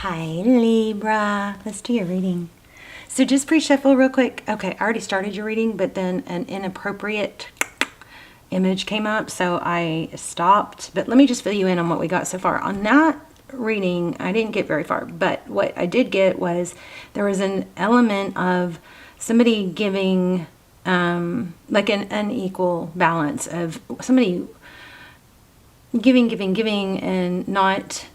Hi Libra, let's do your reading. So just pre-shuffle real quick. Okay, I already started your reading, but then an inappropriate image came up, so I stopped. But let me just fill you in on what we got so far. On that reading, I didn't get very far, but what I did get was there was an element of somebody giving like an unequal balance of somebody giving and not,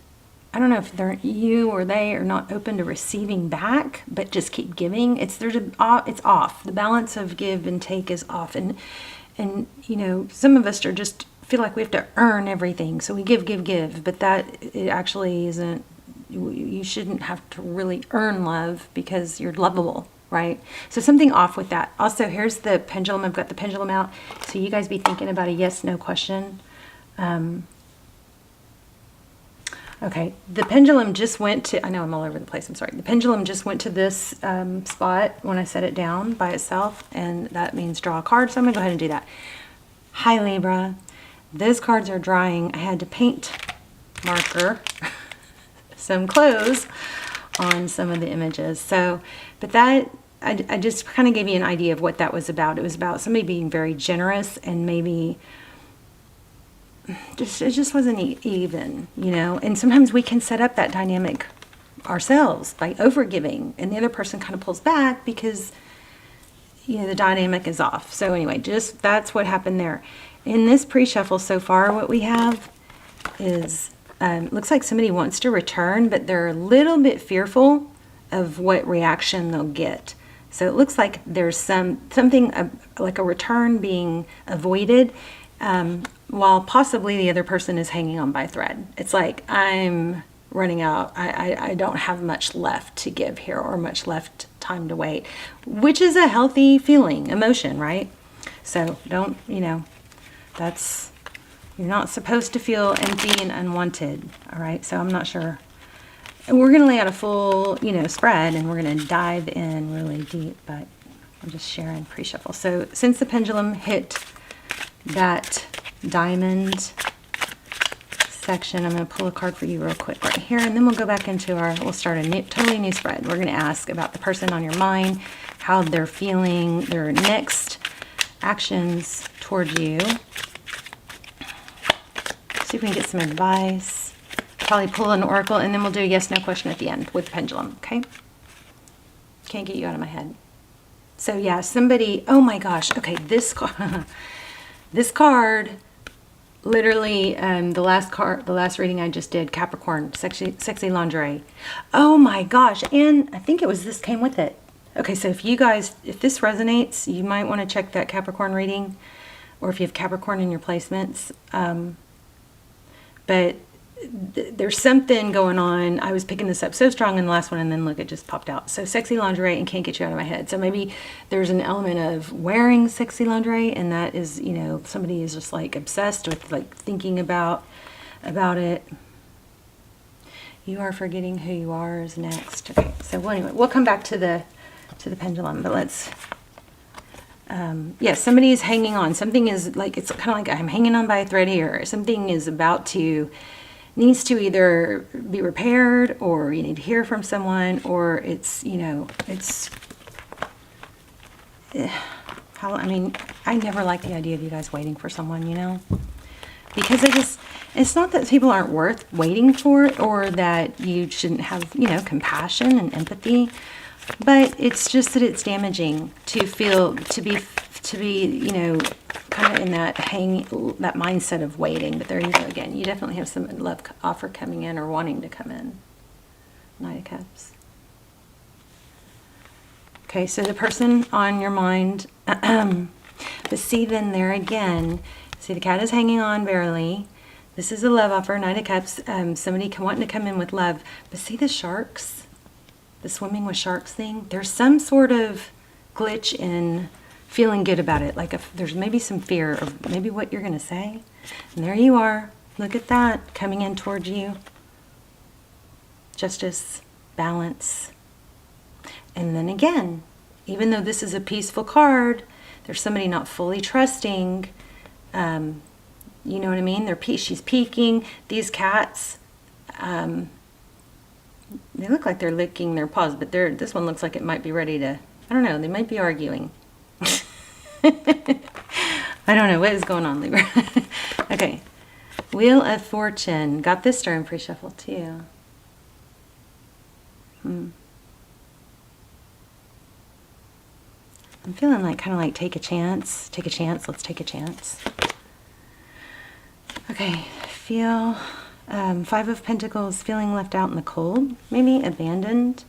I don't know if they're you or they are not open to receiving back, but just keep giving. It's off. The balance of give and take is off, and you know, some of us are just feel like we have to earn everything, so we give, but that it actually isn't. You shouldn't have to really earn love because you're lovable, right? So something off with that. Also, here's the pendulum. I've got the pendulum out, so you guys be thinking about a yes/no question. Okay, the pendulum just went to, I know I'm all over the place, I'm sorry. The pendulum just went to this spot when I set it down by itself, and that means draw a card, so I'm going to go ahead and do that. Hi Libra, those cards are drying. I had to paint marker some clothes on some of the images. So, but that, I just kind of gave you an idea of what that was about. It was about somebody being very generous and maybe it just wasn't even, you know. And sometimes we can set up that dynamic ourselves by overgiving, and the other person kind of pulls back because, you know, the dynamic is off. So anyway, just that's what happened there. In this pre-shuffle so far, what we have is looks like somebody wants to return, but they're a little bit fearful of what reaction they'll get. So it looks like there's something like a return being avoided, while possibly the other person is hanging on by a thread. It's like, I'm running out. I don't have much left to give here, or much left time to wait, which is a healthy feeling, emotion, right? So don't, you know, that's, you're not supposed to feel empty and unwanted, all right? So I'm not sure. And we're going to lay out a full, you know, spread, and we're going to dive in really deep, but I'm just sharing pre-shuffle. So since the pendulum hit that diamond section, I'm going to pull a card for you real quick right here, and then we'll go back into we'll start a totally new spread. We're going to ask about the person on your mind, how they're feeling, their next actions toward you. See if we can get some advice. Probably pull an oracle, and then we'll do a yes/no question at the end with the pendulum, okay? Can't get you out of my head. So yeah, somebody, oh my gosh, okay, this card, literally, the last reading I just did, Capricorn, sexy lingerie. Oh my gosh, and I think it was this came with it. Okay, so if this resonates, you might want to check that Capricorn reading, or if you have Capricorn in your placements. But there's something going on. I was picking this up so strong in the last one, and then look, it just popped out. So sexy lingerie and can't get you out of my head. So maybe there's an element of wearing sexy lingerie, and that is, you know, somebody is just like obsessed with like thinking about it. You are forgetting who you are is next. Okay, so well, anyway, we'll come back to the pendulum, but let's yes, somebody is hanging on. Something is like, it's kind of like I'm hanging on by a thread here. Something is needs to either be repaired, or you need to hear from someone, or it's, you know, it's, I mean, I never like the idea of you guys waiting for someone, you know, because it's not that people aren't worth waiting for, or that you shouldn't have, you know, compassion and empathy, but it's just that it's damaging to be, you know, kind of in that mindset of waiting. But there you go again. You definitely have some love offer coming in, or wanting to come in. Knight of Cups. Okay, so the person on your mind, but see then there again, see the cat is hanging on barely. This is a love offer, Knight of Cups, somebody wanting to come in with love. But see the sharks, the swimming with sharks thing? There's some sort of glitch in feeling good about it, like if there's maybe some fear of maybe what you're going to say. And there you are. Look at that coming in towards you. Justice, balance. And then again, even though this is a peaceful card, there's somebody not fully trusting. You know what I mean? She's peeking. These cats, They look like they're licking their paws, but this one looks like it might be ready to, I don't know, they might be arguing. I don't know what is going on, Libra. Okay, Wheel of Fortune. Got this during pre-shuffle too. I'm feeling like kind of like take a chance. Take a chance. Let's take a chance. Okay, feel 5 of Pentacles, feeling left out in the cold, maybe abandoned.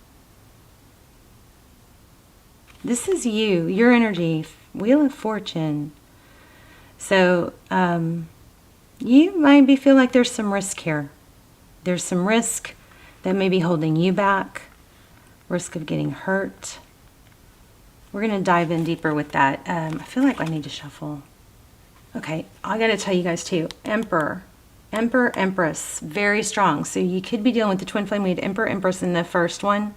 This is you, your energy, Wheel of Fortune. So you might feel like there's some risk here. There's some risk that may be holding you back, risk of getting hurt. We're going to dive in deeper with that. I feel like I need to shuffle. Okay, I got to tell you guys too, Emperor, Empress, very strong. So you could be dealing with the twin flame. We had Emperor, Empress in the first one.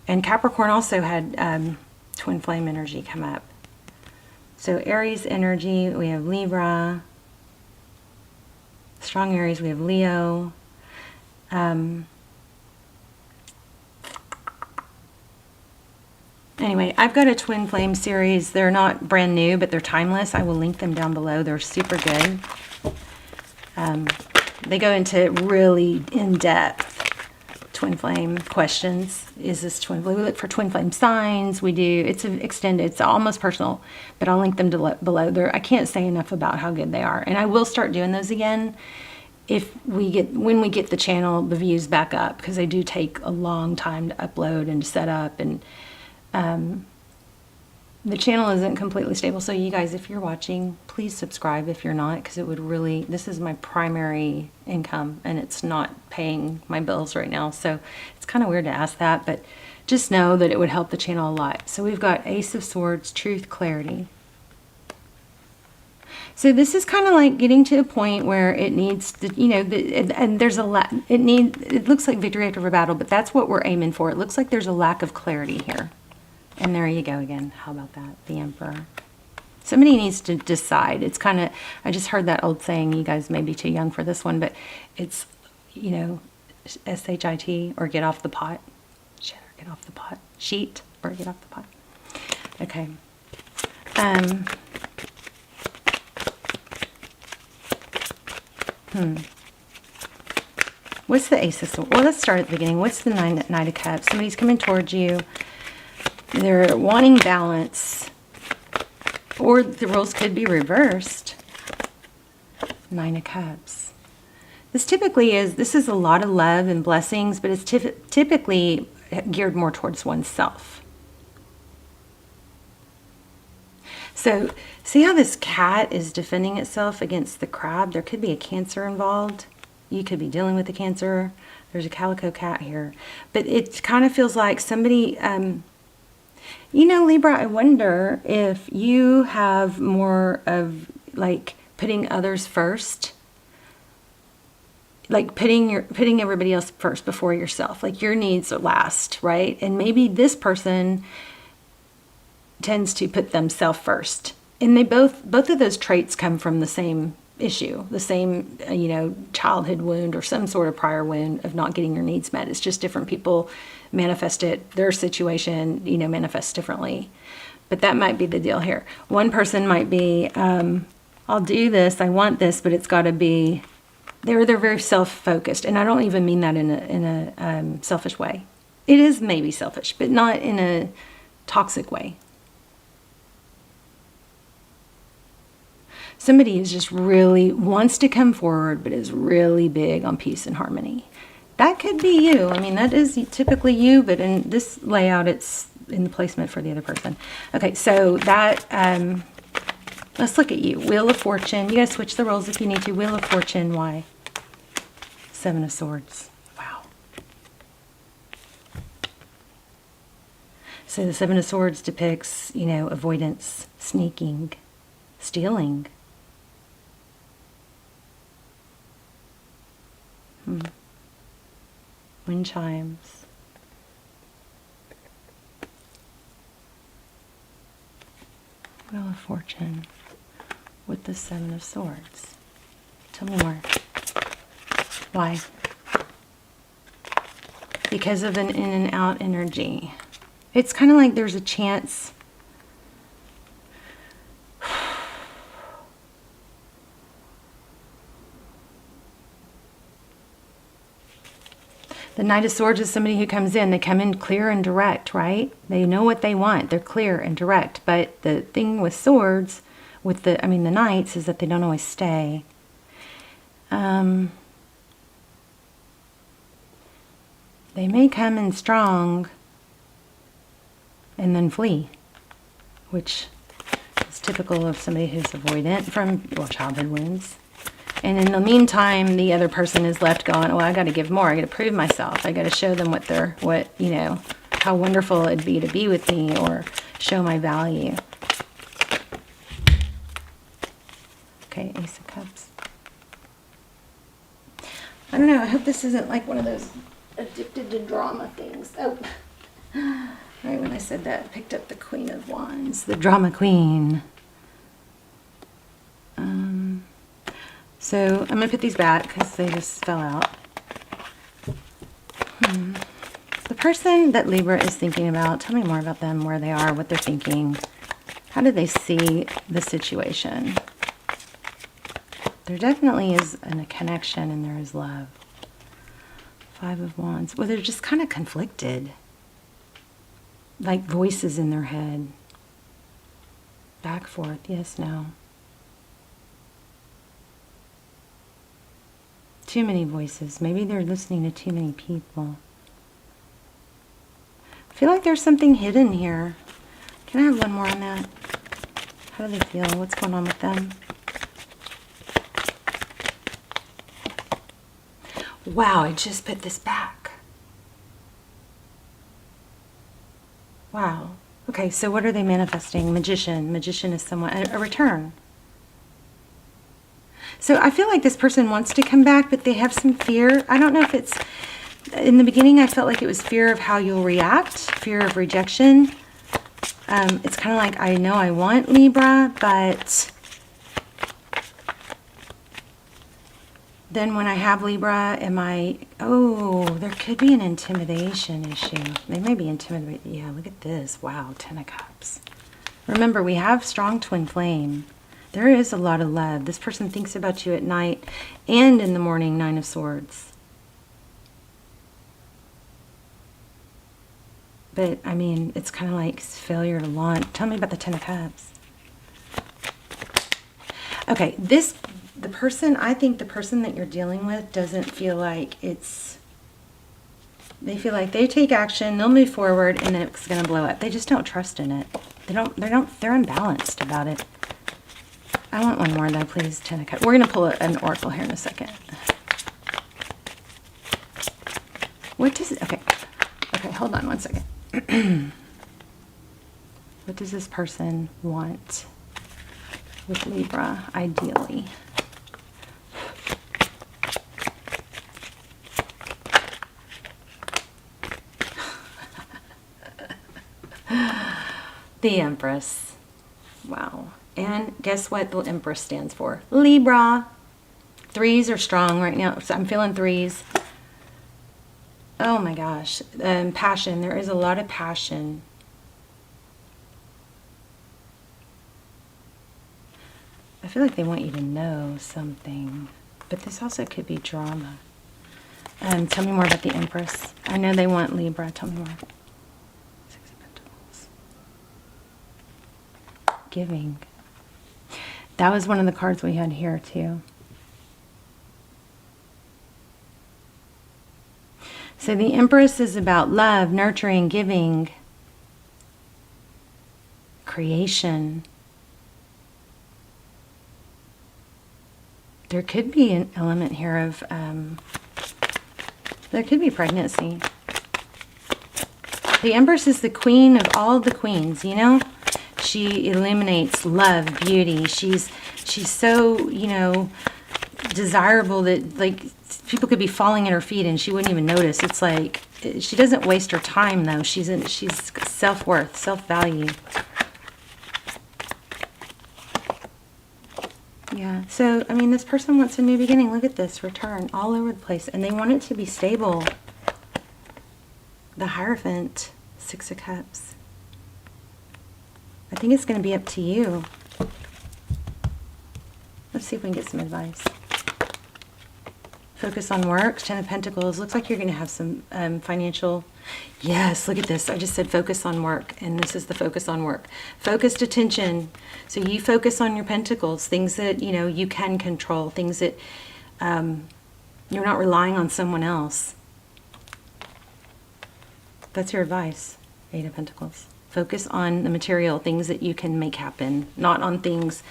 And Capricorn also had twin flame energy come up. So Aries energy, we have Libra. Strong Aries, we have Leo. Anyway, I've got a twin flame series. They're not brand new, but they're timeless. I will link them down below. They're super good. They go into really in-depth twin flame questions. Is this twin flame? We look for twin flame signs. We do. It's extended. It's almost personal, but I'll link them below. I can't say enough about how good they are, and I will start doing those again when we get the channel, the views back up, because they do take a long time to upload and to set up, and the channel isn't completely stable. So you guys, if you're watching, please subscribe if you're not, because it would really, this is my primary income and it's not paying my bills right now. So it's kind of weird to ask that, but just know that it would help the channel a lot. So we've got Ace of Swords, Truth, Clarity. So this is kind of like getting to a point where it needs to, and there's a lot, it looks like victory after a battle, but that's what we're aiming for. It looks like there's a lack of clarity here. And there you go again. How about that? The Emperor. Somebody needs to decide. It's kind of, I just heard that old saying, you guys may be too young for this one, but it's, S-H-I-T, or get off the pot. Shit, or get off the pot. Sheet, or get off the pot. Okay. What's the Ace of Swords? Well, let's start at the beginning. What's the Knight of Cups? Somebody's coming towards you. They're wanting balance, or the roles could be reversed. Nine of Cups. This is a lot of love and blessings, but it's typically geared more towards oneself. So see how this cat is defending itself against the crab? There could be a Cancer involved. You could be dealing with a Cancer. There's a calico cat here. But it kind of feels like somebody, Libra, I wonder if you have more of like putting others first. Like putting everybody else first before yourself. Like your needs are last, right? And maybe this person tends to put themselves first. And they both of those traits come from the same issue, the same, childhood wound or some sort of prior wound of not getting your needs met. It's just different people manifest it. Their situation, manifests differently. But that might be the deal here. One person might be, I'll do this, I want this, but it's got to be, they're very self-focused. And I don't even mean that in a selfish way. It is maybe selfish, but not in a toxic way. Somebody is just really wants to come forward, but is really big on peace and harmony. That could be you. I mean, that is typically you, but in this layout, it's in the placement for the other person. Okay, so that, let's look at you. Wheel of Fortune. You guys switch the roles if you need to. Wheel of Fortune, why? Seven of Swords. Wow. So the Seven of Swords depicts, avoidance, sneaking, stealing. Wind chimes. Wheel of Fortune with the Seven of Swords. Tell me more. Why? because of an in and out energy. It's kind of like there's a chance. The Knight of Swords is somebody who comes in. They come in clear and direct, right? They know what they want. They're clear and direct. But the thing with swords, with the Knights, is that they don't always stay. They may come in strong and then flee, which is typical of somebody who's avoidant from, well, childhood wounds. And in the meantime, the other person is left going, oh, I got to give more. I got to prove myself. I got to show them how wonderful it'd be to be with me, or show my value. Okay, Ace of Cups. I don't know. I hope this isn't like one of those addicted to drama things. Oh, right when I said that, I picked up the Queen of Wands, the drama queen. So I'm going to put these back because they just fell out. The person that Libra is thinking about, tell me more about them, where they are, what they're thinking. How do they see the situation? There definitely is a connection and there is love. Five of Wands. Well, they're just kind of conflicted. Like voices in their head. Back, forth, yes, no. Too many voices. Maybe they're listening to too many people. I feel like there's something hidden here. Can I have one more on that? How do they feel? What's going on with them? Wow, I just put this back. Wow. Okay, so what are they manifesting? Magician. Magician is someone, a return. So I feel like this person wants to come back, but they have some fear. I don't know if it's, in the beginning I felt like it was fear of how you'll react, fear of rejection. It's kind of like, I know I want Libra, but then when I have Libra, there could be an intimidation issue. They may be intimidated. Yeah, look at this. Wow, Ten of Cups. Remember, we have strong twin flame. There is a lot of love. This person thinks about you at night and in the morning, Nine of Swords. But, I mean, it's kind of like failure to launch. Tell me about the Ten of Cups. Okay, I think the person that you're dealing with doesn't feel like they feel like they take action, they'll move forward, and then it's going to blow up. They just don't trust in it. They're unbalanced about it. I want one more though, please. Ten of Cups. We're going to pull an oracle here in a second. What does it, okay, hold on one second. What does this person want with Libra, ideally? The Empress. Wow. And guess what the Empress stands for? Libra. Threes are strong right now. So I'm feeling threes. Oh my gosh. Passion. There is a lot of passion. I feel like they want you to know something. But this also could be drama. Tell me more about the Empress. I know they want Libra. Tell me more. Six of Pentacles. Giving. That was one of the cards we had here too. So the Empress is about love, nurturing, giving, creation. There could be an element here of, there could be pregnancy. The Empress is the queen of all the queens, you know? She illuminates love, beauty. She's so, desirable that, like, people could be falling at her feet and she wouldn't even notice. It's like, she doesn't waste her time, though. She's self-worth, self-value. Yeah, so, I mean, this person wants a new beginning. Look at this, return, all over the place. And they want it to be stable. the Hierophant, Six of Cups. I think it's going to be up to you. Let's see if we can get some advice. Focus on work, Ten of Pentacles. Looks like you're going to have some financial... Yes, look at this. I just said focus on work, and this is the focus on work. Focused attention. So you focus on your pentacles, things that, you know, you can control, things that you're not relying on someone else. That's your advice, Eight of Pentacles. Focus on the material, things that you can make happen, not on things,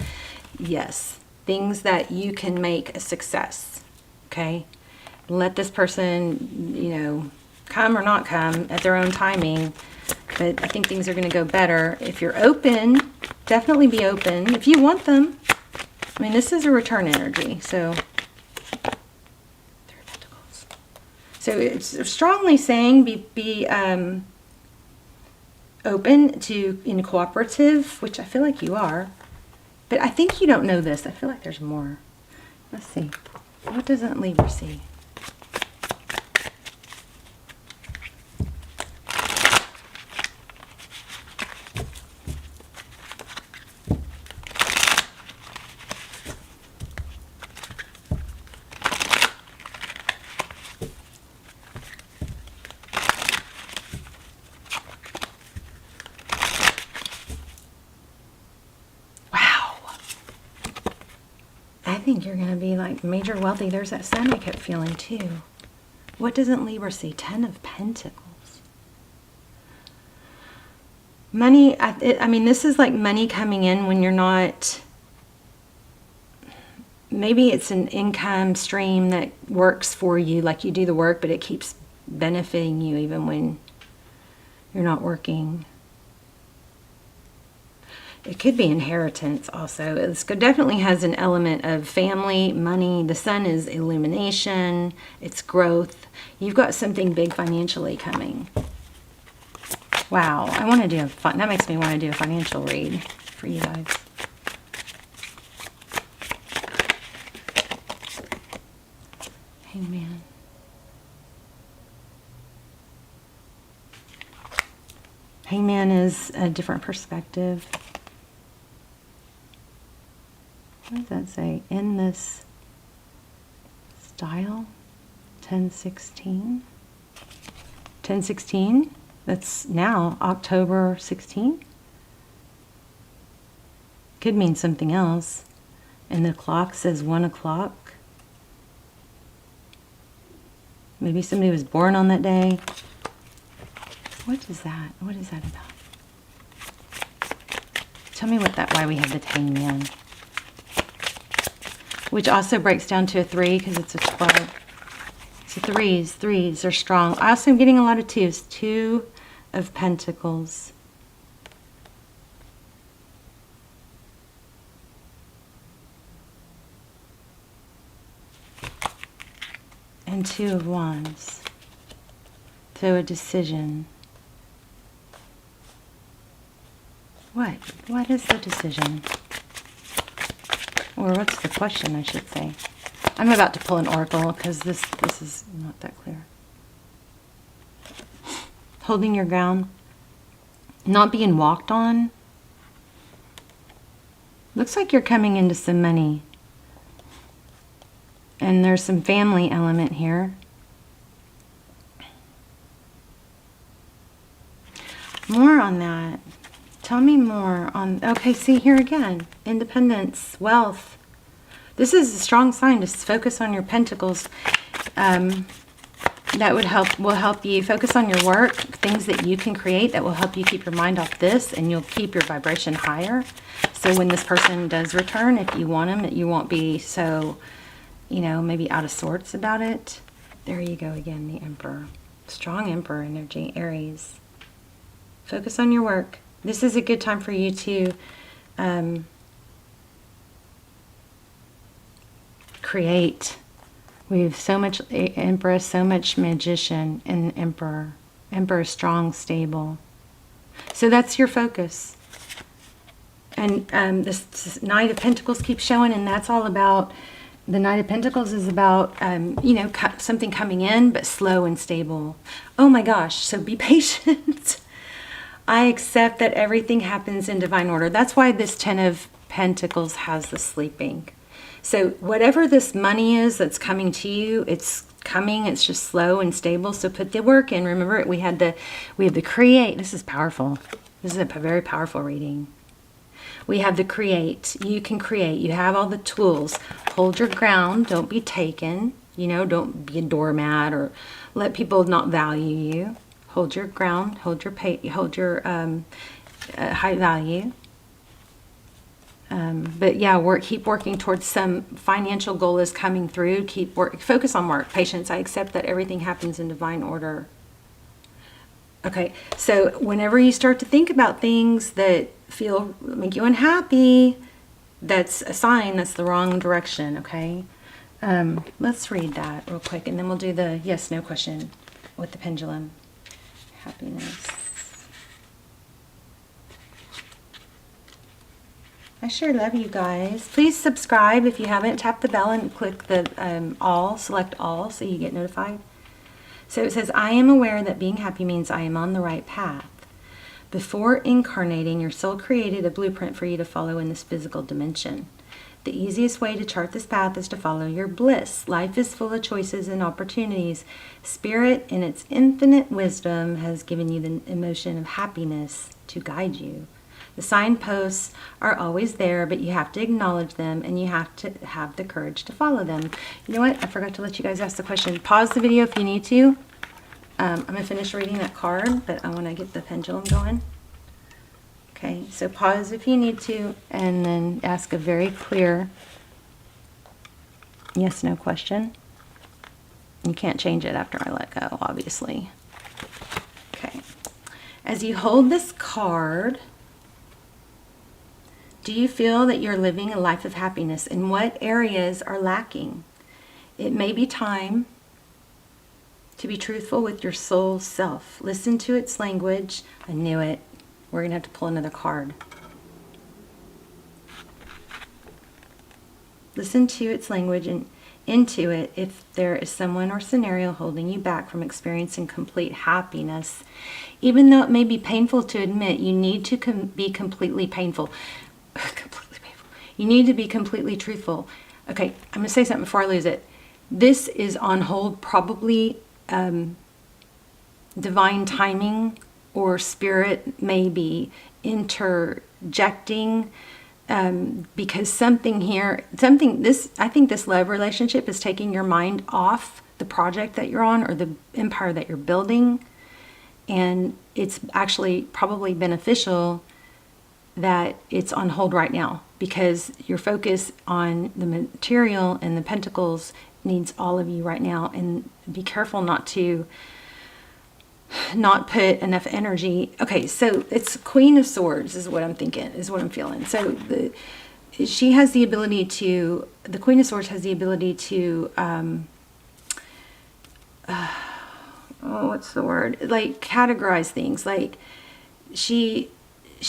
yes, things that you can make a success. Okay, let this person, you know, come or not come at their own timing. But I think things are going to go better. If you're open, definitely be open. If you want them. I mean, this is a return energy. So, Three of Pentacles. So it's strongly saying be open to, in cooperative, which I feel like you are. But I think you don't know this. I feel like there's more. Let's see. What doesn't Libra see? I think you're going to be like major wealthy. There's that sun I kept feeling too. What doesn't Libra see? Ten of Pentacles. Money, I mean, this is like money coming in when you're not... Maybe it's an income stream that works for you, like you do the work, but it keeps benefiting you even when you're not working. It could be inheritance also. It definitely has an element of family, money. The sun is illumination. It's growth. You've got something big financially coming. Wow. I want to do that makes me want to do a financial read for you guys. Hangman. Hangman is a different perspective. What does that say? In this style? 10/16? 10/16? That's now October 16? Could mean something else. And the clock says 1 o'clock. Maybe somebody was born on that day. What is that? What is that about? Tell me why we have the Hangman. Which also breaks down to a 3 because it's a 12. So threes are strong. I also am getting a lot of 2s. 2 of Pentacles. And 2 of Wands. So a decision. What? What is the decision? Or what's the question, I should say. I'm about to pull an oracle because this is not that clear. Holding your ground. Not being walked on. Looks like you're coming into some money. And there's some family element here. More on that. Tell me more on... Okay, see here again. Independence, wealth. This is a strong sign to focus on your pentacles. That will help you focus on your work, things that you can create that will help you keep your mind off this, and you'll keep your vibration higher. So when this person does return, if you want them, you won't be so, you know, maybe out of sorts about it. There you go again, the Emperor. Strong Emperor energy, Aries. Focus on your work. This is a good time for you to create. We have so much Empress, so much Magician, and Emperor. Emperor is strong, stable. So that's your focus. And this Knight of Pentacles keeps showing, and that's all about The Knight of Pentacles is about, you know, something coming in, but slow and stable. Oh my gosh, so be patient. I accept that everything happens in divine order. That's why this Ten of Pentacles has the sleeping. So whatever this money is that's coming to you, it's coming. It's just slow and stable. So put the work in. Remember, we had the create. This is powerful. This is a very powerful reading. We have the create. You can create. You have all the tools. Hold your ground. Don't be taken. You know, don't be a doormat or let people not value you. Hold your ground. Hold your high value. But yeah, keep working towards some financial goal is coming through. Focus on work. Patience. I accept that everything happens in divine order. Okay, so whenever you start to think about things that make you unhappy, that's a sign that's the wrong direction, okay? Let's read that real quick, and then we'll do the yes/no question with the pendulum. Happiness. I sure love you guys. Please subscribe if you haven't. Tap the bell and click the select all so you get notified. So it says, I am aware that being happy means I am on the right path. Before incarnating, your soul created a blueprint for you to follow in this physical dimension. The easiest way to chart this path is to follow your bliss. Life is full of choices and opportunities. Spirit, in its infinite wisdom, has given you the emotion of happiness to guide you. The signposts are always there, but you have to acknowledge them and you have to have the courage to follow them. You know what? I forgot to let you guys ask the question. Pause the video if you need to. I'm going to finish reading that card, but I want to get the pendulum going. Okay, so pause if you need to, and then ask a very clear yes/no question. You can't change it after I let go, obviously. Okay. As you hold this card, do you feel that you're living a life of happiness? And what areas are lacking? It may be time to be truthful with your soul self. Listen to its language. I knew it. We're going to have to pull another card. Listen to its language and intuit if there is someone or scenario holding you back from experiencing complete happiness. Even though it may be painful to admit, you need to be completely painful. You need to be completely truthful. Okay, I'm going to say something before I lose it. This is on hold, probably divine timing or spirit may be interjecting because something here, I think this love relationship is taking your mind off the project that you're on or the empire that you're building. And it's actually probably beneficial that it's on hold right now because your focus on the material and the pentacles needs all of you right now. And be careful not put enough energy. Okay, so it's Queen of Swords is what I'm thinking, is what I'm feeling. So she has the ability to, the Queen of Swords has the ability to, what's the word? Like categorize things. Like she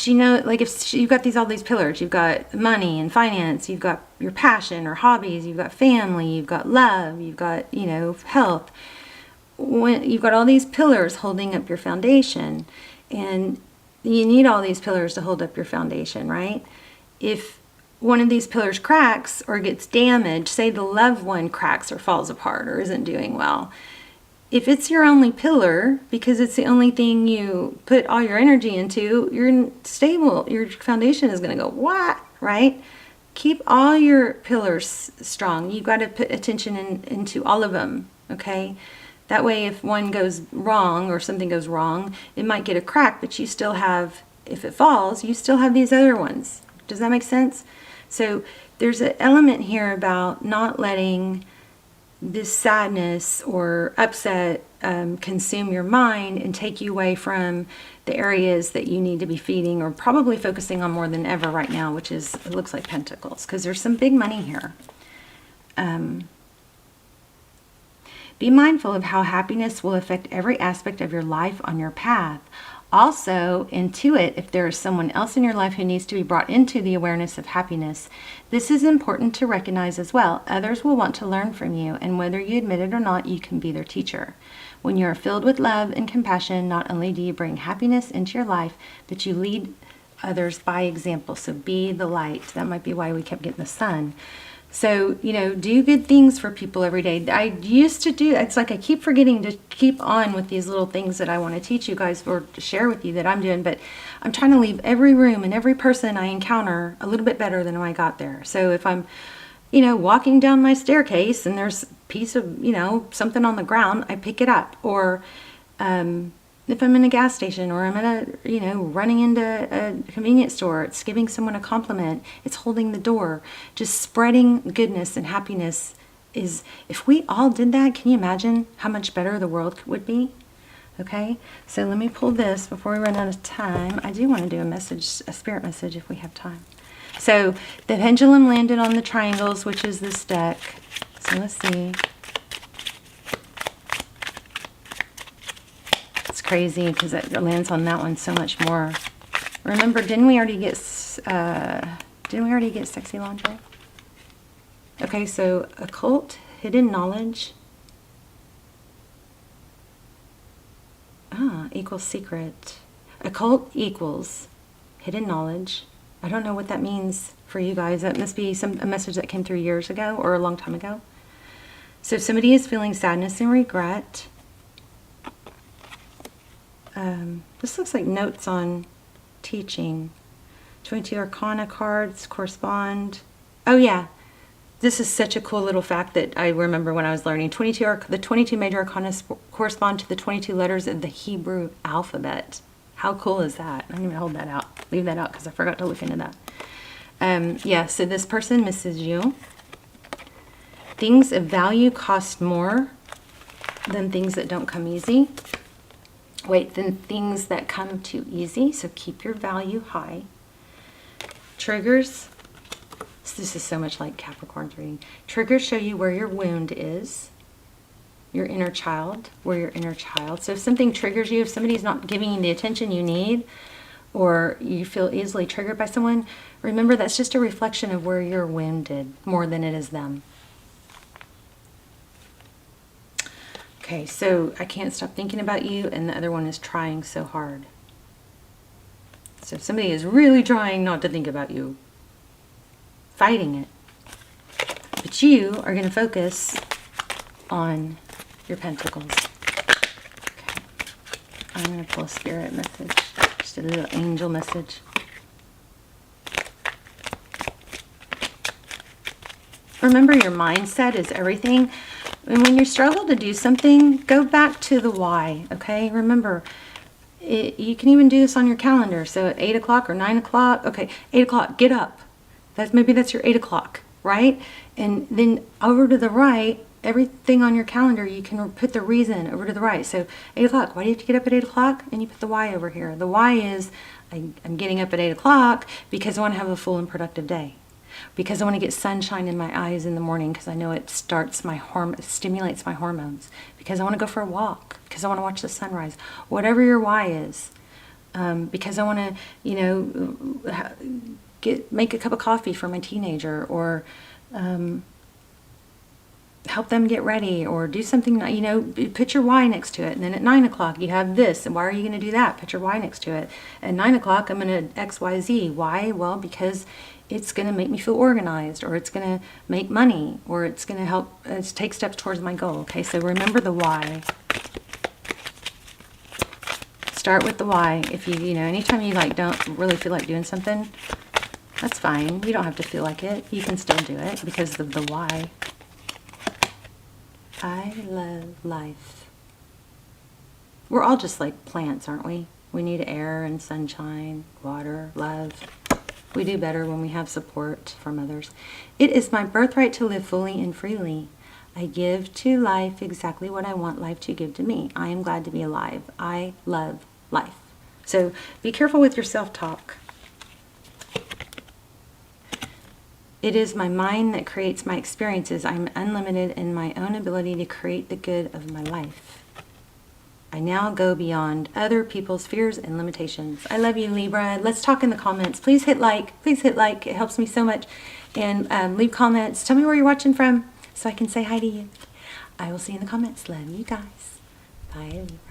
knows, like if you've got all these pillars, you've got money and finance, you've got your passion or hobbies, you've got family, you've got love, you've got, health. When you've got all these pillars holding up your foundation, and you need all these pillars to hold up your foundation, right? If one of these pillars cracks or gets damaged, say the loved one cracks or falls apart or isn't doing well, if it's your only pillar, because it's the only thing you put all your energy into, you're stable. Your foundation is going to go, what? Right? Keep all your pillars strong. You've got to put attention into all of them, okay? That way, if one goes wrong or something goes wrong, it might get a crack, but you still have, if it falls, you still have these other ones. Does that make sense? So there's an element here about not letting this sadness or upset consume your mind and take you away from the areas that you need to be feeding or probably focusing on more than ever right now, which is, it looks like Pentacles, because there's some big money here. Be mindful of how happiness will affect every aspect of your life on your path. Also, intuit if there is someone else in your life who needs to be brought into the awareness of happiness. This is important to recognize as well. Others will want to learn from you, and whether you admit it or not, you can be their teacher. When you are filled with love and compassion, not only do you bring happiness into your life, but you lead others by example. So be the light. That might be why we kept getting the sun. So, do good things for people every day. I used to do, it's like I keep forgetting to keep on with these little things that I want to teach you guys or to share with you that I'm doing, but I'm trying to leave every room and every person I encounter a little bit better than when I got there. So if I'm, walking down my staircase and there's a piece of, something on the ground, I pick it up. Or if I'm in a gas station or I'm at running into a convenience store, it's giving someone a compliment, it's holding the door, just spreading goodness and happiness is, if we all did that, can you imagine how much better the world would be? Okay, so let me pull this before we run out of time. I do want to do a spirit message if we have time. So the pendulum landed on the triangles, which is this deck. So let's see. Crazy because it lands on that one so much more. Remember, didn't we already get sexy lingerie? Okay, so occult, hidden knowledge. Equals secret. Occult equals hidden knowledge. I don't know what that means for you guys. That must be a message that came through years ago or a long time ago. So if somebody is feeling sadness and regret, this looks like notes on teaching. 22 Arcana cards correspond. Oh yeah, this is such a cool little fact that I remember when I was learning. The 22 major arcana correspond to the 22 letters of the Hebrew alphabet. How cool is that? I'm going to hold that out. Leave that out because I forgot to look into that. Yeah, so this person misses you. Things of value cost more than things that don't come easy. Than things that come too easy. So keep your value high. Triggers. This is so much like Capricorn's reading. Triggers show you where your wound is. Your inner child. Where your inner child. So if something triggers you, if somebody's not giving you the attention you need, or you feel easily triggered by someone, remember that's just a reflection of where you're wounded more than it is them. Okay, so I can't stop thinking about you, and the other one is trying so hard. So if somebody is really trying not to think about you, fighting it, but you are going to focus on your pentacles. Okay, I'm going to pull a spirit message, just a little angel message. Remember, your mindset is everything. And when you struggle to do something, go back to the why, okay? Remember, you can even do this on your calendar. So at 8 o'clock or 9 o'clock, okay, 8 o'clock, get up. Maybe that's your 8 o'clock, right? And then over to the right, everything on your calendar, you can put the reason over to the right. So 8 o'clock, why do you have to get up at 8 o'clock? And you put the why over here. The why is, I'm getting up at 8 o'clock because I want to have a full and productive day. Because I want to get sunshine in my eyes in the morning because I know it stimulates my hormones. Because I want to go for a walk. Because I want to watch the sunrise. Whatever your why is. Because I want to, make a cup of coffee for my teenager, or help them get ready, or do something, put your why next to it. And then at 9 o'clock you have this, and why are you going to do that? Put your why next to it. At 9 o'clock I'm going to XYZ. Why? Well, because it's going to make me feel organized, or it's going to make money, or it's going to help take steps towards my goal. Okay, so remember the why. Start with the why. If you anytime you don't really feel like doing something, that's fine. You don't have to feel like it. You can still do it because of the why. I love life. We're all just like plants, aren't we? We need air and sunshine, water, love. We do better when we have support from others. It is my birthright to live fully and freely. I give to life exactly what I want life to give to me. I am glad to be alive. I love life. So be careful with your self-talk. It is my mind that creates my experiences. I am unlimited in my own ability to create the good of my life. I now go beyond other people's fears and limitations. I love you, Libra. Let's talk in the comments. Please hit like. Please hit like. It helps me so much. And leave comments. Tell me where you're watching from so I can say hi to you. I will see you in the comments. Love you guys. Bye, Libra.